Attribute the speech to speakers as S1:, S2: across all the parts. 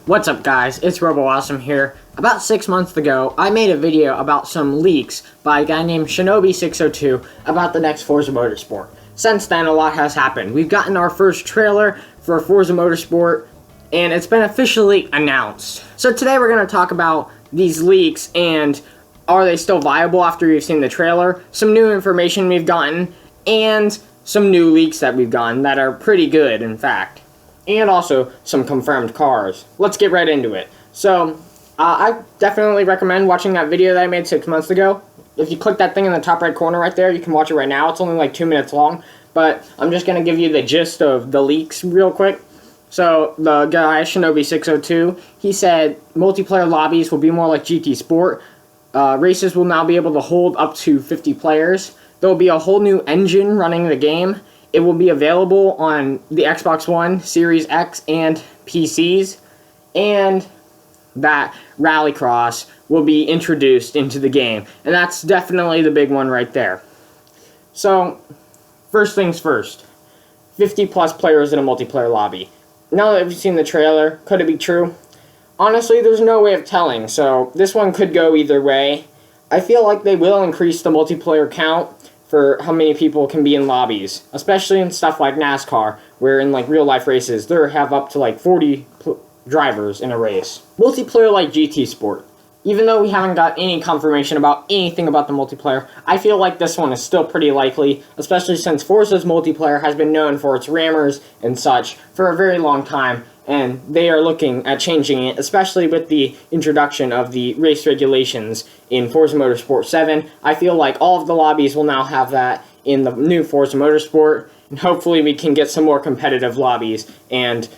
S1: What's up guys, it's RoboAwesome here. About 6 months ago, I made a video about some leaks by a guy named Shinobi602 about the next Forza Motorsport. Since then, a lot has happened. We've gotten our first trailer for Forza Motorsport, and it's been officially announced. So today we're going to talk about these leaks and are they still viable after you've seen the trailer, some new information we've gotten, and some new leaks that we've gotten that are pretty good, in fact. And also some confirmed cars. Let's get right into it. So, I definitely recommend watching that video that I made 6 months ago. If you click that thing in the top right corner right there, you can watch it right now. It's only like 2 minutes long, but I'm just going to give you the gist of the leaks real quick. So, the guy, Shinobi602, he said multiplayer lobbies will be more like GT Sport. Races will now be able to hold up to 50 players. There will be a whole new engine running the game. It will be available on the Xbox One, Series X, and PCs, and that Rallycross will be introduced into the game, and that's definitely the big one right there. So, first things first, 50 plus players in a multiplayer lobby. Now that we've seen the trailer, could it be true? Honestly, there's no way of telling, so this one could go either way. I feel like they will increase the multiplayer count for how many people can be in lobbies, especially in stuff like NASCAR, where in like real life races, there have up to like 40 drivers in a race. Multiplayer like GT Sport. Even though we haven't got any confirmation about anything about the multiplayer, I feel like this one is still pretty likely, especially since Forza's multiplayer has been known for its rammers and such for a very long time, and they are looking at changing it, especially with the introduction of the race regulations in Forza Motorsport 7. I feel like all of the lobbies will now have that in the new Forza Motorsport, and hopefully we can get some more competitive lobbies and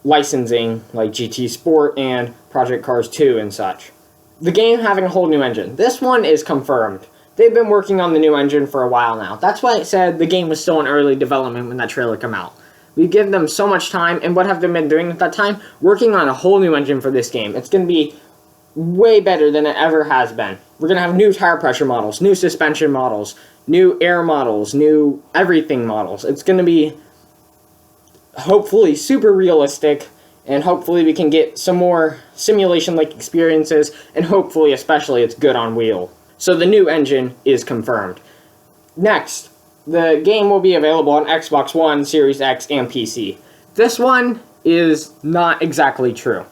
S1: licensing like GT Sport and Project Cars 2 and such. The game having a whole new engine. This one is confirmed. They've been working on the new engine for a while now. That's why it said the game was still in early development when that trailer came out. We give them so much time, and what have they been doing at that time? Working on a whole new engine for this game. It's going to be way better than it ever has been. We're going to have new tire pressure models, new suspension models, new air models, new everything models. It's going to be hopefully super realistic, and hopefully we can get some more simulation-like experiences, and hopefully especially it's good on wheel. So the new engine is confirmed. Next, the game will be available on Xbox One, Series X, and PC. This one is not exactly true.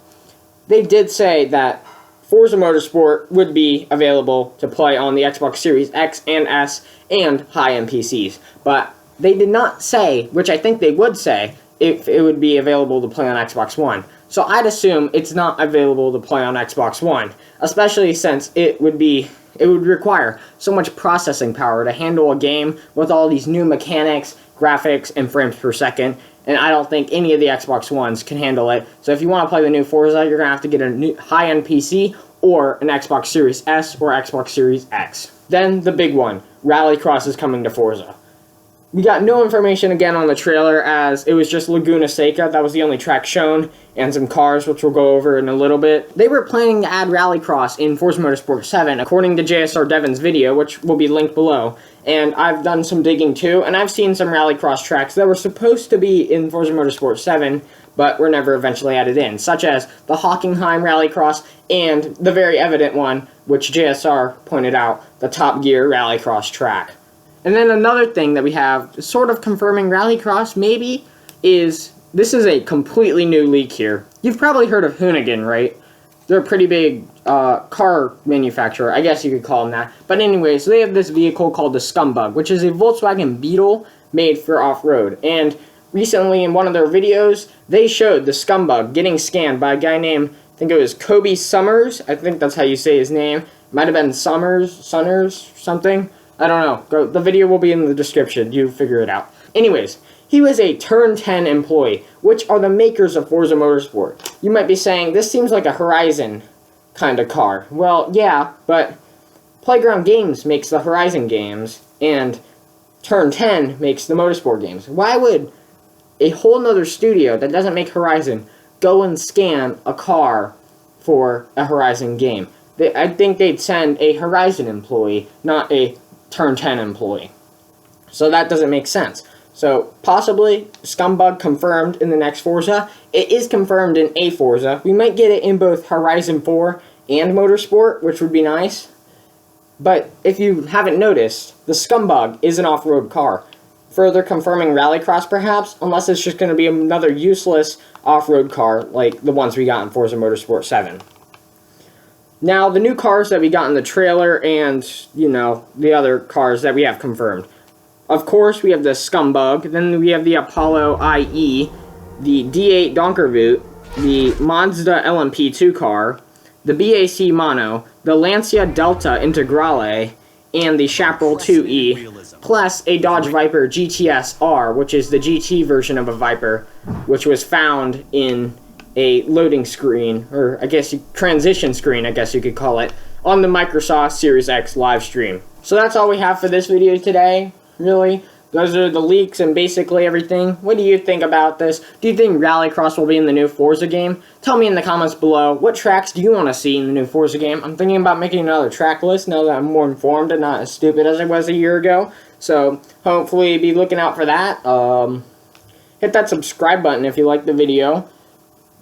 S1: They did say that Forza Motorsport would be available to play on the Xbox Series X and S and high-end PCs, but they did not say, which I think they would say, if it would be available to play on Xbox One. So I'd assume it's not available to play on Xbox One, especially since it would require so much processing power to handle a game with all these new mechanics, graphics, and frames per second, and I don't think any of the Xbox Ones can handle it. So if you want to play the new Forza, you're going to have to get a new high-end PC or an Xbox Series S or Xbox Series X. Then the big one, Rallycross is coming to Forza. We got no information again on the trailer, as it was just Laguna Seca. That was the only track shown, and some cars, which we'll go over in a little bit. They were planning to add Rallycross in Forza Motorsport 7, according to JSR Devin's video, which will be linked below. And I've done some digging too, and I've seen some Rallycross tracks that were supposed to be in Forza Motorsport 7, but were never eventually added in, such as the Hockenheim Rallycross and the very evident one, which JSR pointed out, the Top Gear Rallycross track. And then another thing that we have, sort of confirming Rallycross, maybe, is this is a completely new leak here. You've probably heard of Hoonigan, right? They're a pretty big car manufacturer, I guess you could call them that. But anyways, they have this vehicle called the Scumbug, which is a Volkswagen Beetle made for off-road. And recently in one of their videos, they showed the Scumbug getting scanned by a guy named, I think it was Kobe Summers. I think that's how you say his name. Might have been Summers, something. I don't know. The video will be in the description. You figure it out. Anyways, he was a Turn 10 employee, which are the makers of Forza Motorsport. You might be saying, this seems like a Horizon kind of car. Well, yeah, but Playground Games makes the Horizon games, and Turn 10 makes the Motorsport games. Why would a whole nother studio that doesn't make Horizon go and scan a car for a Horizon game? I think they'd send a Horizon employee, not a Turn 10 employee. So that doesn't make sense. So, possibly, Scumbug confirmed in the next Forza. It is confirmed in a Forza. We might get it in both Horizon 4 and Motorsport, which would be nice. But, if you haven't noticed, the Scumbug is an off-road car. Further confirming Rallycross, perhaps, unless it's just going to be another useless off-road car, like the ones we got in Forza Motorsport 7. Now, the new cars that we got in the trailer and, you know, the other cars that we have confirmed. Of course, we have the Scumbug, then we have the Apollo IE, the D8 Donkerboot, the Mazda LMP2 car, the BAC Mono, the Lancia Delta Integrale, and the Chaparral 2E, plus a Dodge Viper GTS R, which is the GT version of a Viper, which was found in a loading screen, or I guess transition screen, I guess you could call it, on the Microsoft Series X live stream. So that's all we have for this video today. Really, those are the leaks and basically everything. What do you think about this? Do you think Rallycross will be in the new Forza game? Tell me in the comments below, what tracks do you want to see in the new Forza game? I'm thinking about making another track list now that I'm more informed and not as stupid as I was a year ago. So, hopefully be looking out for that. Hit that subscribe button if you liked the video.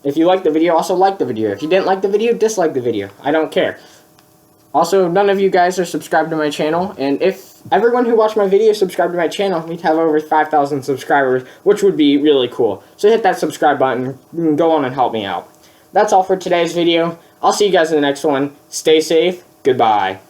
S1: If you liked the video, also like the video. If you didn't like the video, dislike the video. I don't care. Also, none of you guys are subscribed to my channel, and if everyone who watched my video subscribed to my channel, we'd have over 5,000 subscribers, which would be really cool. So hit that subscribe button, and go on and help me out. That's all for today's video. I'll see you guys in the next one. Stay safe. Goodbye.